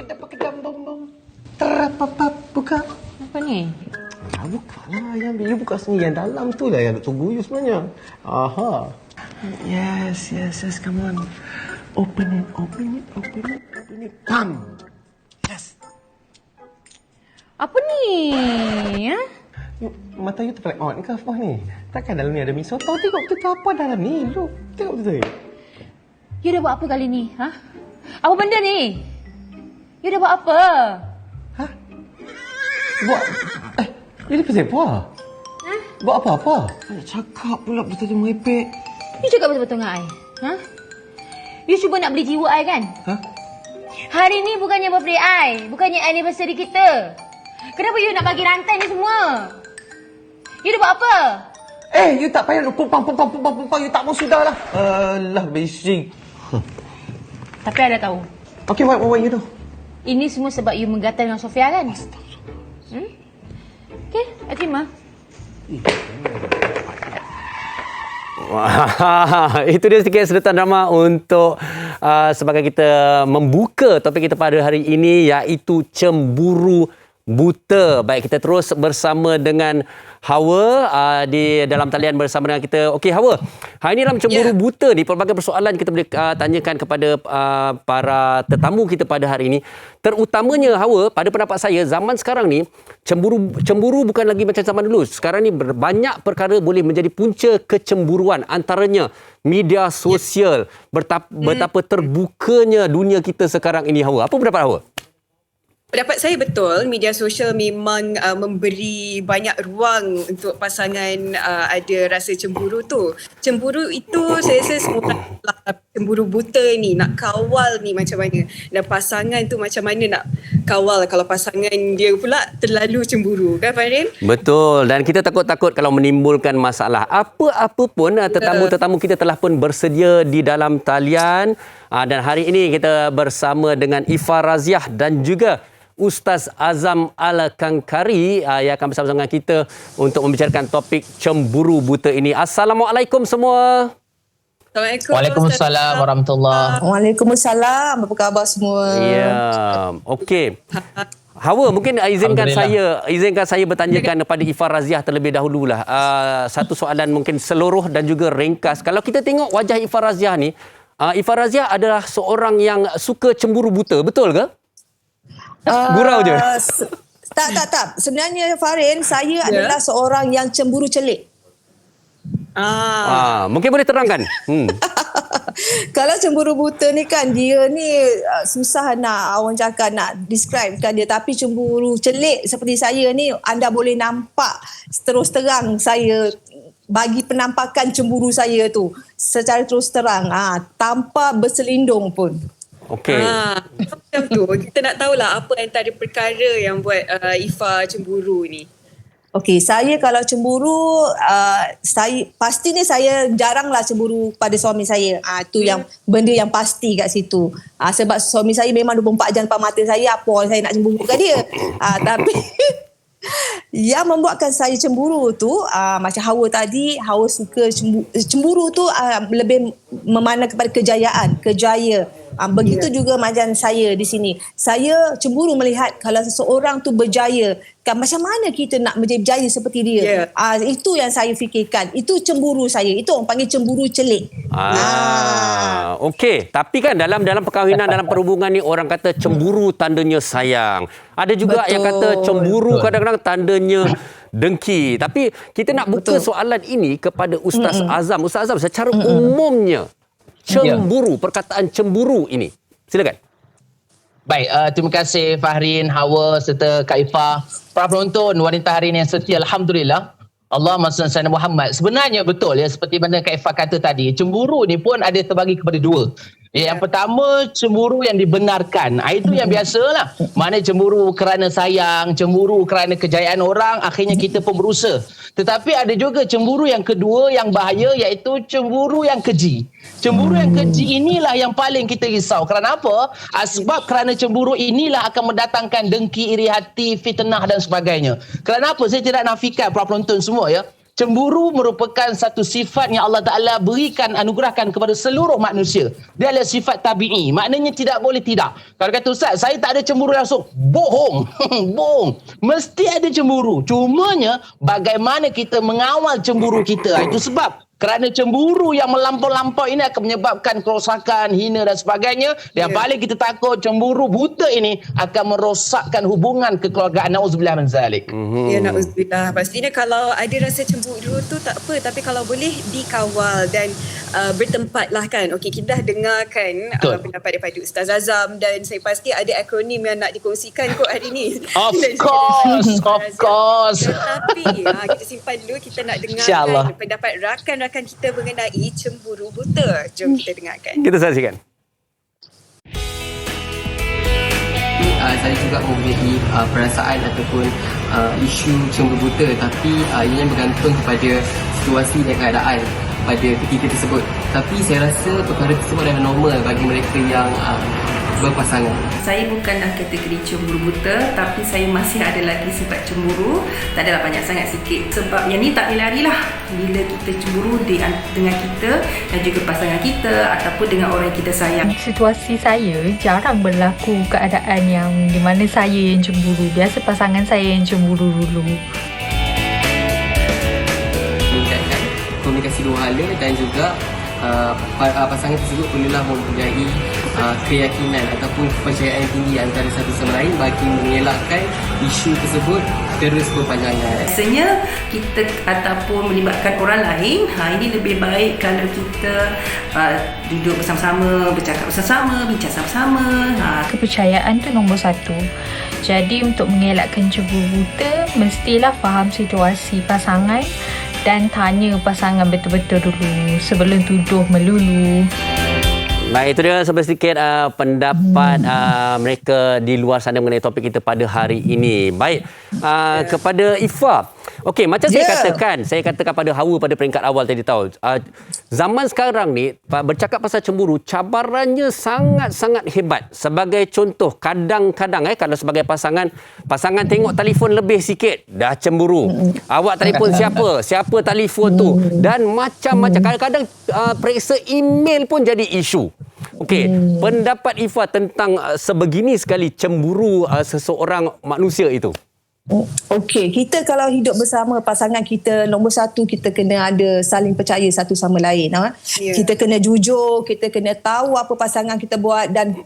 pakedam bom bom. Terapapap buka. Apa ni? Buka lah yang you buka sendiri, yang dalam tu lah yang nak tunggu you sebenarnya. Aha. Yes, come on. Open it. Pam. Yes. Apa ni? Ya? Mata you terpelak out ke apa ni? Takkan dalam ni ada mi soto? Tengok betul apa dalam ni. Look, tengok betul. You dah buat apa kali ni? Ha? Apa benda ni? You dah buat apa? Ha? Buat you ni pasal apa? Ha? Buat apa-apa? Nak cakap pula betul-betul merepek. You cakap betul-betul dengan I? Ha? You cuba nak beli jiwa I kan? Ha? Hari ni bukannya birthday I. Bukannya anniversary kita. Kenapa you nak bagi rantai ni semua? You dah buat apa? You tak payah pumpang. You tak mau sudahlah. Alah, basic. Tapi I dah tahu. Okay, what you do? Ini semua sebab you menggatal dengan Sofia kan? Okay, I terima. Wah, itu dia sedikit sedutan drama untuk sebagai kita membuka topik kita pada hari ini, iaitu cemburu buta. Baik, kita terus bersama dengan Hawa di dalam talian bersama dengan kita. Okey Hawa, hari ini dalam cemburu buta ni pelbagai persoalan kita boleh tanyakan kepada para tetamu kita pada hari ini. Terutamanya Hawa, pada pendapat saya zaman sekarang ni cemburu bukan lagi macam zaman dulu. Sekarang ni banyak perkara boleh menjadi punca kecemburuan, antaranya media sosial. Betapa terbukanya dunia kita sekarang ini Hawa. Apa pendapat Hawa? Pendapat saya betul, media sosial memang memberi banyak ruang untuk pasangan ada rasa cemburu tu. Cemburu itu saya rasa semua cemburu buta ni, nak kawal ni macam mana. Dan pasangan tu macam mana nak kawal kalau pasangan dia pula terlalu cemburu. Kan Farin? Betul, dan kita takut-takut kalau menimbulkan masalah. Apa-apa pun tetamu-tetamu kita telah pun bersedia di dalam talian. Dan hari ini kita bersama dengan Ifah Raziah dan juga Ustaz Azam Al-Kankari yang akan bersama dengan kita untuk membicarakan topik cemburu buta ini. Assalamualaikum semua. Assalamualaikum. Waalaikumsalam warahmatullahi. Waalaikumsalam. Apa khabar semua? Ya, okey. Hawa, mungkin izinkan saya bertanyakan kepada Ifah Raziah terlebih dahululah. Satu soalan mungkin seluruh dan juga ringkas. Kalau kita tengok wajah Ifah Raziah ni, Ifah Raziah adalah seorang yang suka cemburu buta, betul ke? Gurau je. Tak. Sebenarnya Farin, saya adalah seorang yang cemburu celik. Mungkin boleh terangkan. Kalau cemburu buta ni kan, dia ni susah nak orang cakap, nak describekan dia. Tapi cemburu celik seperti saya ni, anda boleh nampak terus terang saya bagi penampakan cemburu saya tu secara terus terang, tanpa berselindung pun. Okey. Macam tu. Kita nak tahulah apa antara perkara yang buat Ifah cemburu ni. Okey, saya kalau cemburu, pastinya saya jaranglah cemburu pada suami saya. Itu yang benda yang pasti kat situ. Sebab suami saya memang 24 jam depan mata saya, apa saya nak cemburu kat dia. Tapi yang membuatkan saya cemburu tu, macam Hawa tadi, Hawa suka cemburu tu lebih memandang kepada kejaya. Begitu juga macam saya di sini. Saya cemburu melihat kalau seseorang tu berjaya, kan macam mana kita nak berjaya seperti dia. Itu yang saya fikirkan. Itu cemburu saya. Itu orang panggil cemburu celik. Okey, tapi kan dalam perkahwinan, dalam perhubungan ni orang kata cemburu tandanya sayang. Ada juga yang kata cemburu kadang-kadang tandanya dengki. Tapi kita nak buka soalan ini kepada Ustaz Azam. Ustaz Azam, secara umumnya cemburu, perkataan cemburu ini. Silakan. Baik, terima kasih Fahrin, Hawa serta Kak Ifah. Para penonton wanita hari ini yang setia, alhamdulillah. Allahumma salli ala Muhammad. Sebenarnya betul ya, seperti mana Kak Ifah kata tadi, cemburu ni pun ada terbagi kepada dua. Yang pertama, cemburu yang dibenarkan. Itu yang biasalah. Mana cemburu kerana sayang, cemburu kerana kejayaan orang, akhirnya kita pun berusaha. Tetapi ada juga cemburu yang kedua yang bahaya, iaitu cemburu yang keji. Cemburu yang keji inilah yang paling kita risau. Kerana apa? Sebab kerana cemburu inilah akan mendatangkan dengki, iri hati, fitnah dan sebagainya. Kerana apa? Saya tidak nafikan para penonton semua ya. Cemburu merupakan satu sifat yang Allah Ta'ala berikan, anugerahkan kepada seluruh manusia. Dia adalah sifat tabi'i. Maknanya tidak boleh tidak. Kalau kata Ustaz, saya tak ada cemburu langsung. Bohong. Bohong. Mesti ada cemburu. Cumanya bagaimana kita mengawal cemburu kita. Itu sebab kerana cemburu yang melampau-lampau ini akan menyebabkan kerosakan, hina dan sebagainya. Yang paling kita takut, cemburu buta ini akan merosakkan hubungan kekeluargaan. Na'udzubillah min zalik. Ya, na'udzubillah. Pastinya kalau ada rasa cemburu tu tak apa, tapi kalau boleh dikawal dan bertempatlah kan. Okey, kita dah dengarkan pendapat daripada Ustaz Azam, dan saya pasti ada akronim yang nak dikongsikan kot hari ni. Of course. Tetapi kita simpan dulu, kita nak InsyaAllah. dengarkan pendapat rakan-rakan kita mengenai cemburu buta. Jom kita dengarkan. Kita saksikan. Saya juga mempunyai perasaan ataupun isu cemburu buta, tapi ianya bergantung kepada situasi dan keadaan pada ketika tersebut. Tapi saya rasa perkara tersebut adalah normal bagi mereka yang berpasangan. Saya bukanlah kategori cemburu buta, tapi saya masih ada lagi sifat cemburu. Tak adalah banyak sangat, sikit. Sebab yang ni tak boleh lari lah. Bila kita cemburu dengan kita dan juga pasangan kita ataupun dengan orang yang kita sayang. Situasi saya jarang berlaku keadaan yang di mana saya yang cemburu. Biasa pasangan saya yang cemburu dulu. Meningkatkan komunikasi dua hala dan juga pasangan tersebut perlulah mempunyai keyakinan ataupun kepercayaan yang tinggi antara satu sama lain bagi mengelakkan isu tersebut terus berpanjangan. Biasanya kita ataupun melibatkan orang lain, ini lebih baik kalau kita duduk bersama-sama, bercakap bersama-sama, bincang sama-sama. Kepercayaan tu nombor satu. Jadi untuk mengelakkan cemburu buta, mestilah faham situasi pasangan dan tanya pasangan betul-betul dulu sebelum tuduh melulu. Baik, itu dia sedikit pendapat mereka di luar sana mengenai topik kita pada hari ini. Baik, kepada Ifa. Okey, macam saya katakan pada Hawa pada peringkat awal tadi tahu. Zaman sekarang ni bercakap pasal cemburu, cabarannya sangat-sangat hebat. Sebagai contoh, kadang-kadang kalau sebagai pasangan tengok telefon lebih sikit dah cemburu. Awak telefon siapa telefon tu, dan macam-macam. Kadang-kadang periksa email pun jadi isu. Okey, pendapat Ifa tentang sebegini sekali cemburu seseorang manusia itu. Okey, kita kalau hidup bersama pasangan kita, nombor satu kita kena ada saling percaya satu sama lain. Kita kena jujur, kita kena tahu apa pasangan kita buat, dan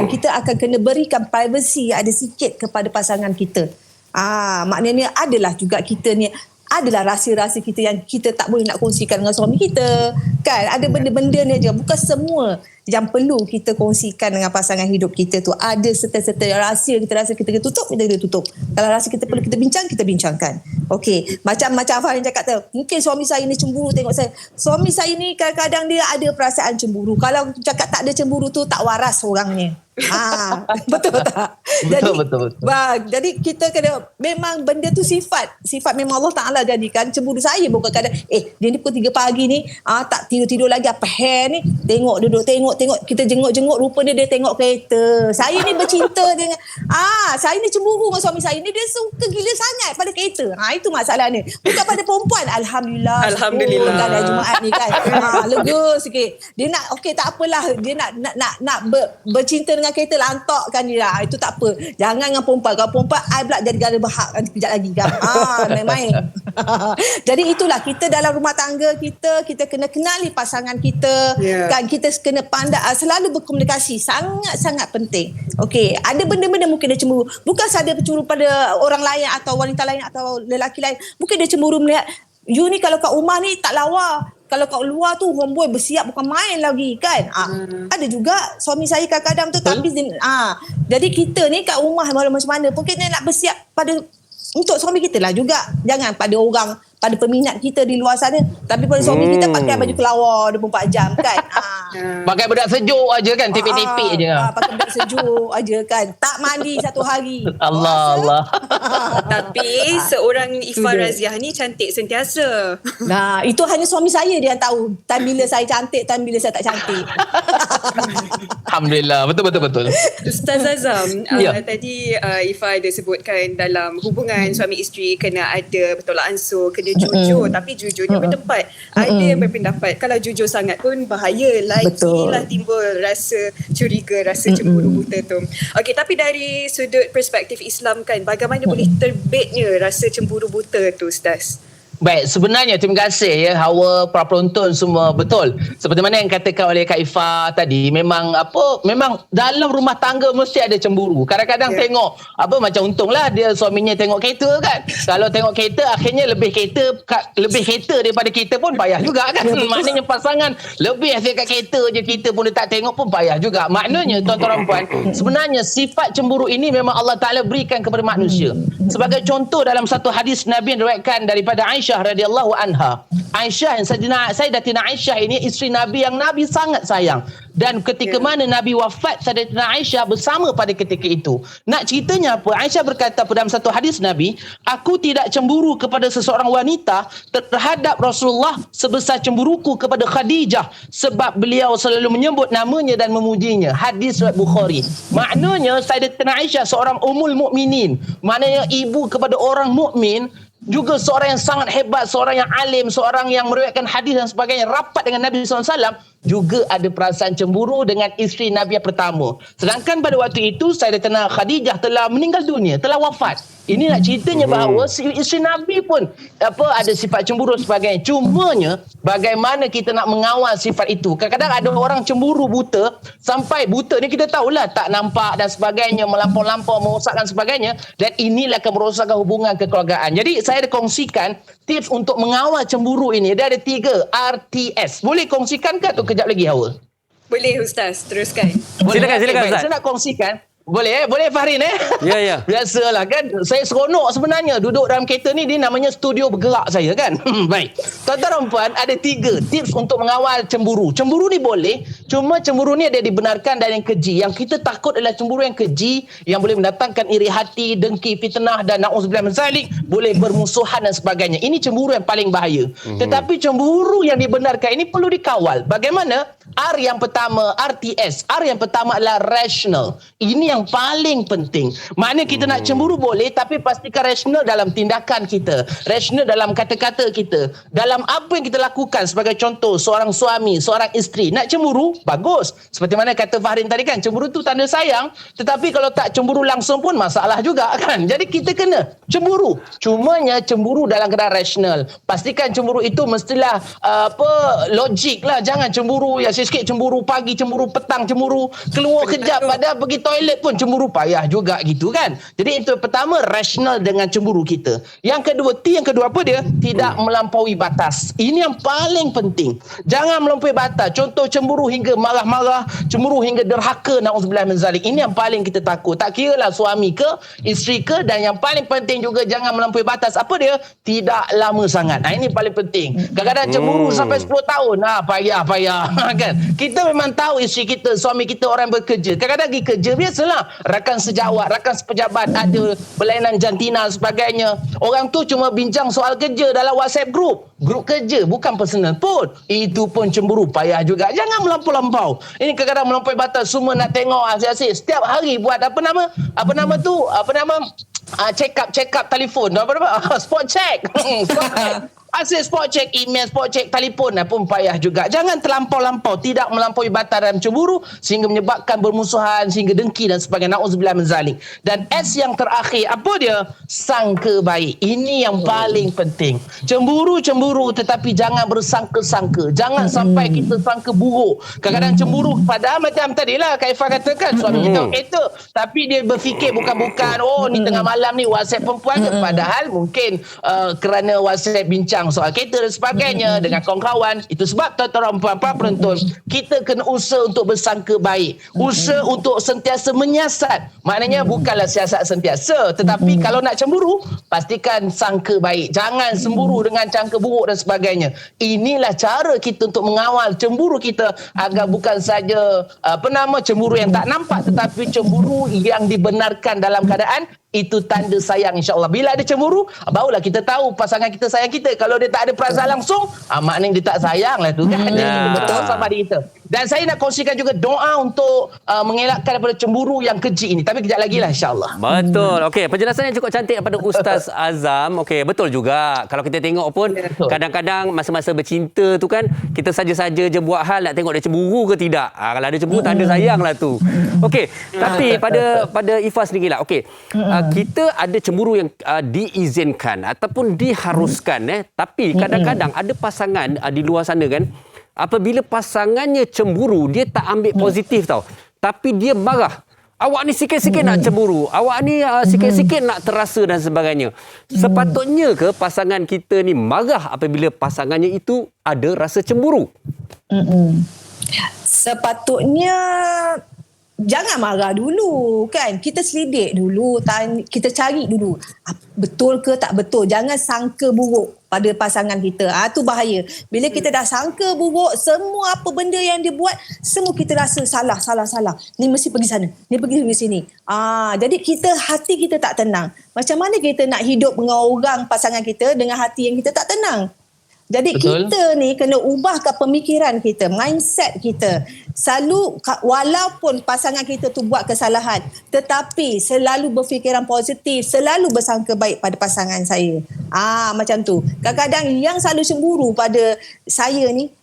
kita akan kena berikan privacy ada sikit kepada pasangan kita. Maknanya adalah juga kita ni adalah rahsia-rahsia kita yang kita tak boleh nak kongsikan dengan suami kita. Kan? Ada benda-benda ni aja. Bukan semua yang perlu kita kongsikan dengan pasangan hidup kita tu. Ada serta-serta rahsia kita rasa kita tutup, kita tutup. Kalau rasa kita perlu kita bincang, kita bincangkan. Okey, macam Farin cakap tu, mungkin suami saya ni cemburu tengok saya. Suami saya ni kadang-kadang dia ada perasaan cemburu. Kalau cakap tak ada cemburu tu, tak waras orangnya. Betul tak? Betul. Jadi kita kena, memang benda tu sifat memang Allah Ta'ala jadikan. Cemburu saya bukan kadang dia ni pukul 3 pagi ni tak tidur-tidur lagi, apa hair ni, duduk tengok kita jenguk-jenguk, rupanya dia tengok kereta. Saya ni bercinta dengan saya ni cemburu dengan suami saya ni, dia suka gila sangat pada kereta. Itu masalahnya. Bukan pada perempuan. Alhamdulillah kan hari Jumaat ni kan lega sikit. Dia nak tak apalah, dia nak bercinta dengan kereta, lantakkan dia lah. Itu tak apa. Jangan dengan perempuan. Kalau perempuan, I pula jadi gara berhak nanti kejap lagi kan. Main-main. Jadi itulah, kita dalam rumah tangga kita kena kenali pasangan kita. Kan, kita kena pandai selalu berkomunikasi. Sangat-sangat penting. Okey, ada benda-benda mungkin dia cemburu. Bukan sahaja cemburu pada orang lain atau wanita lain atau lelaki lain. Mungkin dia cemburu melihat, you ni kalau kat rumah ni tak lawa. Kalau kat luar tu homeboy bersiap bukan main lagi kan. Ada juga suami saya kadang-kadang tu tapi jadi kita ni kat rumah macam mana pun kita nak bersiap untuk suami kita lah juga. Jangan pada orang, pada peminat kita di luar sana, tapi pada suami kita pakai baju kelawar 24 jam kan. Pakai bedak sejuk aja kan, tipik-tipik je. Pakai bedak sejuk aja kan. Tak mandi satu hari. Allah. Tapi seorang Ifa Raziah ni cantik sentiasa. Nah, itu hanya suami saya dia yang tahu time bila saya cantik, time bila saya tak cantik. Alhamdulillah, betul. Ustaz Azam, tadi Ifa ada sebutkan dalam hubungan suami isteri kena ada bertolak ansur, kena dia jujur, tapi jujurnya bertempat. Ada yang berpendapat kalau jujur sangat pun bahaya, lagilah timbul rasa curiga, rasa cemburu buta tu. Okey, tapi dari sudut perspektif Islam kan, bagaimana boleh terbitnya rasa cemburu buta tu, Ustaz? Baik, sebenarnya terima kasih ya Hawa, para penonton semua, betul. Seperti mana yang katakan oleh Kak Ifah tadi, memang dalam rumah tangga mesti ada cemburu. Kadang-kadang tengok macam untunglah dia suaminya tengok kereta kan. Kalau tengok kereta akhirnya lebih kereta daripada kita pun payah juga kan. Maknanya pasangan lebih asyik kat kereta je, kita pun dia tak tengok pun payah juga. Maknanya tuan-tuan dan puan, sebenarnya sifat cemburu ini memang Allah Taala berikan kepada manusia. Sebagai contoh dalam satu hadis Nabi yang diriwayatkan daripada Aisyah radhiyallahu anha. Aisyah, Sayyidatina Aisyah ini isteri Nabi yang Nabi sangat sayang. Dan ketika mana Nabi wafat, Sayyidatina Aisyah bersama pada ketika itu. Nak ceritanya apa? Aisyah berkata dalam satu hadis Nabi, aku tidak cemburu kepada seseorang wanita terhadap Rasulullah sebesar cemburuku kepada Khadijah, sebab beliau selalu menyebut namanya dan memujinya. Hadis riwayat Bukhari. Maknanya Sayyidatina Aisyah seorang ummul mukminin, maknanya ibu kepada orang mukmin, juga seorang yang sangat hebat, seorang yang alim, seorang yang meriwayatkan hadis dan sebagainya, rapat dengan Nabi SAW, juga ada perasaan cemburu dengan isteri Nabi yang pertama. Sedangkan pada waktu itu Sayyidatina Khadijah telah meninggal dunia, telah wafat. Ini nak ceritanya bahawa isteri Nabi pun ada sifat cemburu dan sebagainya. Cumanya bagaimana kita nak mengawal sifat itu. Kadang-kadang ada orang cemburu buta, sampai buta ni kita tahulah tak nampak dan sebagainya, melampau-lampau, merosakkan sebagainya, dan inilah akan merosakkan hubungan kekeluargaan. Jadi saya ada kongsikan tips untuk mengawal cemburu ini. Dia ada 3 RTS. Boleh kongsikan ke atau kejap lagi Hawa? Boleh Ustaz, teruskan. Silakan Ustaz. Saya nak kongsikan. Boleh Fahrin Ya. Biasalah kan. Saya seronok sebenarnya duduk dalam kereta ni. Dia namanya studio bergerak saya kan. Baik. Tuan-tuan dan puan, ada 3 tips untuk mengawal cemburu. Cemburu ni boleh, cuma cemburu ni ada dibenarkan dan yang keji. Yang kita takut adalah cemburu yang keji, yang boleh mendatangkan iri hati, dengki, fitnah dan na'udzubillah min zalik, boleh bermusuhan dan sebagainya. Ini cemburu yang paling bahaya. Tetapi cemburu yang dibenarkan ini perlu dikawal. Bagaimana? R yang pertama, RTS. R yang pertama adalah rational. Ini yang paling penting. Maknanya kita nak cemburu boleh, tapi pastikan rasional dalam tindakan kita, rasional dalam kata-kata kita, dalam apa yang kita lakukan. Sebagai contoh, seorang suami, seorang isteri nak cemburu, bagus. Seperti mana kata Fahrin tadi kan, cemburu tu tanda sayang. Tetapi kalau tak cemburu langsung pun masalah juga kan. Jadi kita kena cemburu. Cumanya cemburu dalam keadaan rasional. Pastikan cemburu itu mestilah logik lah. Jangan cemburu ya sikit, cemburu pagi, cemburu petang, cemburu keluar kejap, padahal pergi toilet pun cemburu, payah juga gitu kan. Jadi itu pertama, rasional dengan cemburu kita. Yang kedua, yang kedua apa dia? Tidak melampaui batas. Ini yang paling penting. Jangan melampaui batas. Contoh cemburu hingga marah-marah, cemburu hingga derhaka, na'udzubillah min zalik. Ini yang paling kita takut. Tak kira lah suami ke, isteri ke, dan yang paling penting juga jangan melampaui batas. Apa dia? Tidak lama sangat. Ini paling penting. Kadang-kadang cemburu sampai 10 tahun. Payah kan. Kita memang tahu isteri kita, suami kita orang bekerja. Kadang-kadang pergi kerja, biasalah. Rakan sejawat, rakan sepejabat, ada berlainan jantina dan sebagainya. Orang tu cuma bincang soal kerja dalam WhatsApp group kerja, bukan personal pun. Itu pun cemburu, payah juga. Jangan melampau-lampau. Ini kadang-kadang melampaui batas, semua nak tengok asyik-asyik. Setiap hari buat check up telefon, spot check. Asyik spot check email, spot check telefon pun payah juga. Jangan terlampau-lampau, tidak melampaui batas dalam cemburu sehingga menyebabkan bermusuhan, sehingga dengki dan sebagainya. Na'udzubillah min zalik. Dan S yang terakhir, apa dia? Sangka baik. Ini yang paling penting. Cemburu tetapi jangan bersangka-sangka. Jangan sampai kita sangka buruk. Kadang-kadang cemburu padahal macam tadilah Kak Ifah katakan, suami kita kereta, tapi dia berfikir bukan-bukan, ni tengah malam ni WhatsApp perempuan, padahal mungkin kerana WhatsApp bincang soal kereta dan sebagainya dengan kawan-kawan. Itu sebab tuan-tuan puan-puan penonton, kita kena usaha untuk bersangka baik, usaha untuk sentiasa menyiasat. Maknanya bukanlah siasat sentiasa, tetapi kalau nak cemburu, pastikan sangka baik. Jangan cemburu dengan sangka buruk dan sebagainya. Inilah cara kita untuk mengawal cemburu kita agar bukan saja cemburu yang tak nampak, tetapi cemburu yang dibenarkan dalam keadaan itu tanda sayang, insya-Allah. Bila ada cemburu, barulah kita tahu pasangan kita sayang kita. Kalau dia tak ada perasaan langsung, maknanya dia tak sayang lah tu kan. Jadi kita betul sama diri kita. Dan saya nak kongsikan juga doa untuk mengelakkan daripada cemburu yang keji ini. Tapi kejap lagi lah insya-Allah. Betul. Okey, penjelasan yang cukup cantik daripada Ustaz Azam. Okey, betul juga. Kalau kita tengok pun kadang-kadang masa-masa bercinta tu kan kita saja-saja je buat hal nak tengok dia cemburu ke tidak. Kalau ada cemburu tanda sayang lah tu. Okey, tapi pada Ifah sendiri lah. Okey. Kita ada cemburu yang diizinkan ataupun diharuskan tapi kadang-kadang ada pasangan di luar sana kan apabila pasangannya cemburu, dia tak ambil positif tau. Tapi dia marah. Awak ni sikit-sikit nak cemburu. Awak ni sikit-sikit nak terasa dan sebagainya. Sepatutnya ke pasangan kita ni marah apabila pasangannya itu ada rasa cemburu? Sepatutnya jangan marah dulu kan. Kita selidik dulu, kita cari dulu. Betul ke tak betul. Jangan sangka buruk pada pasangan kita. Tu bahaya. Bila kita dah sangka buruk, semua apa benda yang dia buat, semua kita rasa salah. Ni mesti pergi sana, ni pergi sini. Jadi hati kita tak tenang. Macam mana kita nak hidup dengan orang pasangan kita dengan hati yang kita tak tenang? Jadi kita ni kena ubahkan pemikiran kita, mindset kita. Selalu walaupun pasangan kita tu buat kesalahan, tetapi selalu berfikiran positif, selalu bersangka baik pada pasangan saya. Macam tu. Kadang-kadang yang selalu cemburu pada saya ni,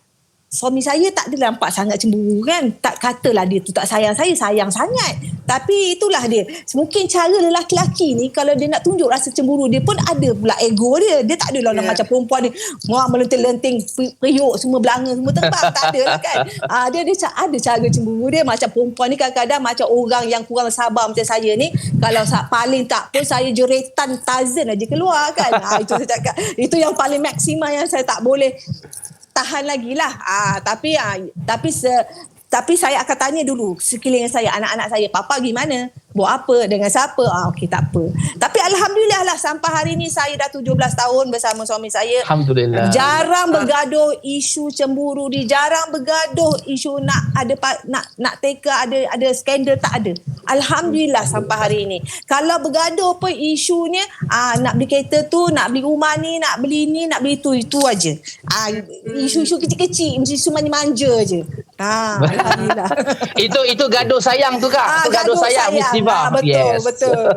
suami saya tak ada nampak sangat cemburu kan. Tak katalah dia tu tak sayang saya, sayang sangat. Tapi itulah dia. Mungkin cara lelaki-lelaki ni kalau dia nak tunjuk rasa cemburu, dia pun ada pula ego dia. Dia tak adalah macam perempuan ni melenting-lenting, periuk semua belanga semua terbang. Tak ada lah kan. Dia ada cara cemburu dia. Macam perempuan ni kadang-kadang macam orang yang kurang sabar macam saya ni. Kalau paling tak pun saya jeretan Tarzan aja keluar kan. Itu saya cakap. Itu yang paling maksimal yang saya tak boleh tahan lagi lah. Tapi saya akan tanya dulu sekeliling saya, anak-anak saya, papa gimana? Buat apa? Dengan siapa? Okey, tak apa. Tapi Alhamdulillah lah sampai hari ni saya dah 17 tahun bersama suami saya. Alhamdulillah. Jarang bergaduh isu cemburu dia. Jarang bergaduh isu nak teka ada skandal, tak ada. Alhamdulillah sampai hari ini. Kalau bergaduh pun isunya nak beli kereta tu, nak beli rumah ni, nak beli ni, nak beli tu, itu aja. Isu-isu kecil-kecil, isu manja-manja je. Alhamdulillah. Itu gaduh sayang tu Kak. Itu gaduh sayang Mistifah. Betul.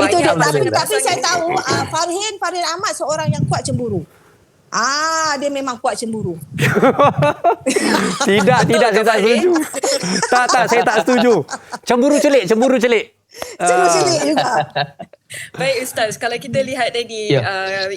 Itu dia. Tapi saya tahu Farhin Ahmad seorang yang kuat cemburu. Dia memang kuat cemburu. Tidak, saya tak setuju. Tak, saya tak setuju. Cemburu celik. Cemburu celik juga. Baik Ustaz, kalau kita lihat tadi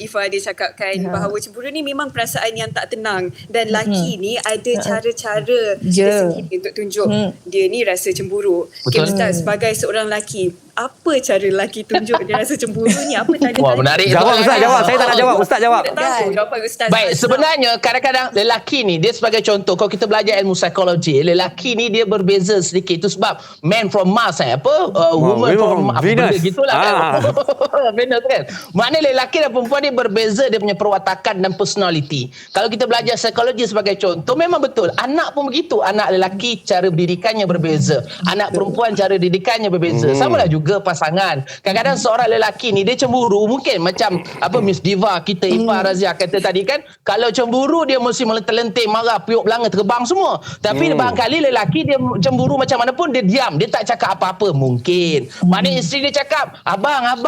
Ifah ada cakapkan bahawa cemburu ni memang perasaan yang tak tenang dan lelaki ni ada cara-cara tersendiri untuk tunjuk dia ni rasa cemburu. Okay, Ustaz, sebagai seorang lelaki, apa cara lelaki tunjuk dia rasa cemburu ni? Apa tanda-tanda? Wah, menarik. Jawab Ustaz, jawab. Saya tak nak jawab. Ustaz jawab. Tak tahu jawapan Ustaz. Baik, sebenarnya kadang-kadang lelaki ni, dia sebagai contoh, kalau kita belajar ilmu psikologi, lelaki ni dia berbeza sedikit. Itu sebab man from Mars, woman from Venus. Gitulah kan. Venus kan. Maknanya lelaki dan perempuan ni berbeza dia punya perwatakan dan personality. Kalau kita belajar psikologi sebagai contoh, memang betul. Anak pun begitu. Anak lelaki cara pendidikannya berbeza. Anak perempuan cara didikannya berbeza. Sama lah juga pasangan. Kadang-kadang seorang lelaki ni dia cemburu, mungkin macam Miss Diva kita Ifah Razia kata tadi kan, kalau cemburu dia mesti melenting-lenting, marah, piuk belanga terbang semua. Tapi barangkali lelaki dia cemburu macam mana pun dia diam, dia tak cakap apa-apa mungkin. Maknanya isteri dia cakap abang,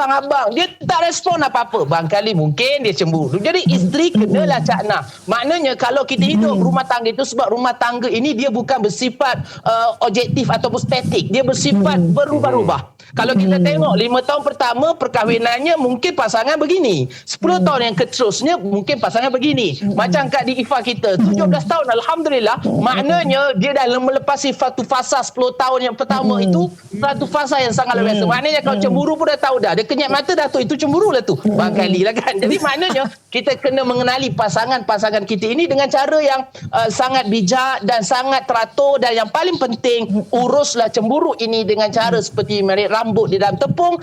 dia tak respon apa-apa, barangkali mungkin dia cemburu. Jadi isteri kenalah cakna. Maknanya kalau kita hidup rumah tangga itu, sebab rumah tangga ini dia bukan bersifat objektif ataupun statik, dia bersifat berubah-ubah. Kalau kita tengok 5 tahun pertama perkahwinannya mungkin pasangan begini, 10 tahun yang keterusnya mungkin pasangan begini. Macam Kak di Ifah kita 17 tahun Alhamdulillah, maknanya dia dah melepasi satu fasa 10 tahun yang pertama itu, satu fasa yang sangat luar biasa. Maknanya kalau cemburu pun dah tahu dah, dia kenyap mata dah tahu itu cemburu lah tu, barangkali lah kan. Jadi maknanya kita kena mengenali pasangan-pasangan kita ini dengan cara yang sangat bijak dan sangat teratur, dan yang paling penting uruslah cemburu ini dengan cara seperti rambut di dalam tepung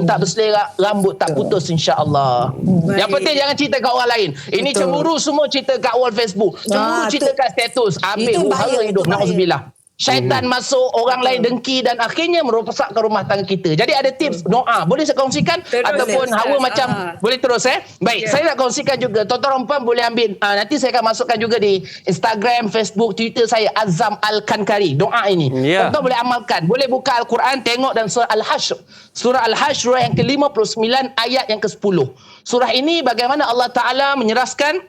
tak berselerak, rambut tak putus, insya-Allah. Yang penting jangan cerita kat orang lain. Ini cemburu semua cerita kat wall Facebook. Cemburu cerita kat status. Habis huru-hara hidup. Nauzubillah. Syaitan masuk, orang lain dengki dan akhirnya merosakkan rumah tangga kita. Jadi ada tips doa. Boleh saya kongsikan? Terus, Ataupun Ustaz. Hawa macam, boleh terus Baik, saya nak kongsikan juga. Tuan-tuan perempuan boleh ambil. Nanti saya akan masukkan juga di Instagram, Facebook, Twitter saya, Azam Al-Kankari. Doa ini. Ya. Tuan-tuan boleh amalkan. Boleh buka Al-Quran, tengok dan surah Al-Hashr. Surah Al-Hashr surah yang ke-59 ayat yang ke-10. Surah ini bagaimana Allah Ta'ala menyeraskan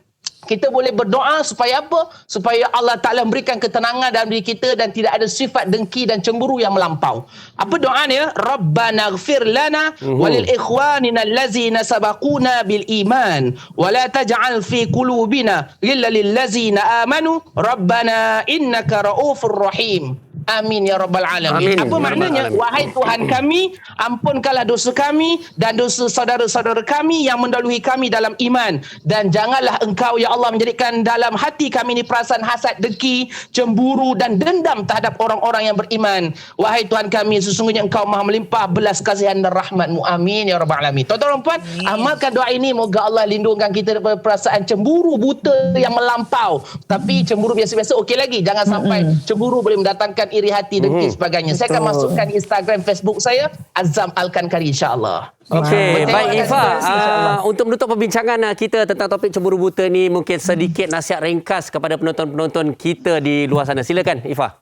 kita boleh berdoa supaya apa? Supaya Allah Ta'ala memberikan ketenangan dalam diri kita dan tidak ada sifat dengki dan cemburu yang melampau. Apa doa dia? Rabbana ghfir lana walil ikhwanina allazina sabaquna bil iman wa la taj'al fi qulubina ghillan lil ladzina amanu rabbana innaka raufur rahim. Amin ya rabbal alamin. Amin, Apa ya maknanya? rabbal alamin. Wahai Tuhan kami, ampunkanlah dosa kami dan dosa saudara-saudara kami yang mendahului kami dalam iman, dan janganlah Engkau ya Allah menjadikan dalam hati kami ini perasaan hasad, dengki, cemburu dan dendam terhadap orang-orang yang beriman. Wahai Tuhan kami, sesungguhnya Engkau Maha melimpah belas kasihan dan rahmat-Mu. Amin ya rabbal alamin. Tuan-tuan dan puan, amalkan doa ini, moga Allah lindungkan kita daripada perasaan cemburu buta yang melampau. Tapi cemburu biasa-biasa okey lagi, jangan sampai cemburu boleh mendatangkan iri hati, dengki sebagainya. Saya akan masukkan Instagram, Facebook saya, Azam Al-Kankari, insya-Allah. Okey, Betul. baik Ifa. InsyaAllah. Untuk menutup perbincangan kita tentang topik cemburu buta ni, mungkin sedikit nasihat ringkas kepada penonton-penonton kita di luar sana. Silakan Ifa.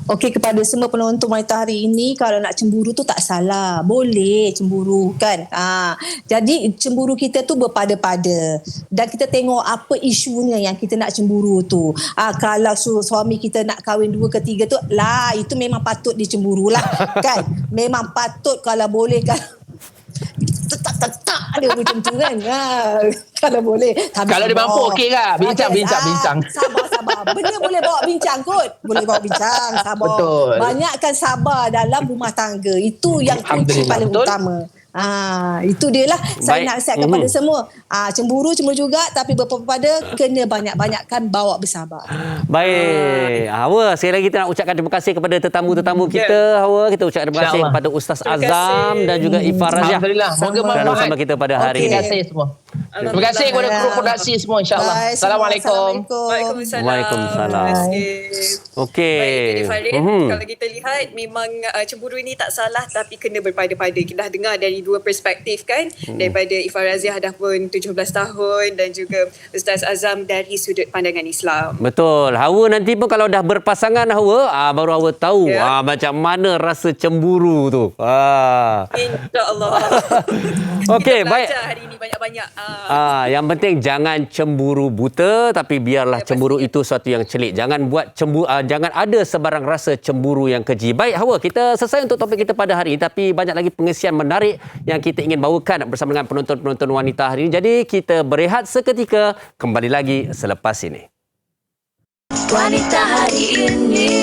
Okey, kepada semua penonton wanita hari ini, kalau nak cemburu tu tak salah. Boleh cemburu kan. Jadi cemburu kita tu berpada-pada. Dan kita tengok apa isunya yang kita nak cemburu tu. Kalau suami kita nak kahwin 2 ke 3 tu, lah itu memang patut dicemburulah kan. Memang patut kalau boleh kan. Tak dia macam tu kan. Kalau boleh. Kalau dia mampu okey ke? Bincang. Sabar. Benda boleh bawa bincang kot. Boleh bawa bincang. Sabar. Betul. Banyakkan sabar dalam rumah tangga. Itu yang kunci Alhamdulillah. paling Betul. utama. Itu dia lah. Saya Baik. nak nasihat kepada semua. Cemburu juga, tapi berpada kena banyak-banyakkan bawa bersabar. Baik. Hawa, sekali lagi kita nak ucapkan terima kasih kepada tetamu-tetamu kita. Hawa, kita ucapkan terima kasih InsyaAllah. kepada Ustaz Terima Azam kasih. dan juga Ifa Razia Alhamdulillah. Moga Sama. kerana bermanfaat. bersama kita pada hari Okey. Terima ini. kasih semua. Terima kasih kepada kru produksi semua, insya-Allah. Bye, semua. Assalamualaikum. Waalaikumsalam. Waalaikumsalam. Terima kasih. Okey. Baik, Jadi Farid, kalau kita lihat memang cemburu ini tak salah tapi kena berpada-pada. Kita dah dengar dari dua perspektif kan, daripada Ifa Raziah dah pun 17 tahun dan juga Ustaz Azam dari sudut pandangan Islam. Betul. Hawa nanti pun kalau dah berpasangan Hawa, baru Hawa tahu Ya. macam mana rasa cemburu tu. InsyaAllah. Okey, Kita baik. belajar hari ini banyak-banyak. Yang penting jangan cemburu buta, tapi biarlah cemburu itu suatu yang celik. Jangan buat jangan ada sebarang rasa cemburu yang keji. Baik Hawa, kita selesai untuk topik kita pada hari ini, tapi banyak lagi pengisian menarik yang kita ingin bawakan bersama dengan penonton-penonton wanita hari ini. Jadi kita berehat seketika, kembali lagi selepas ini. Wanita hari ini.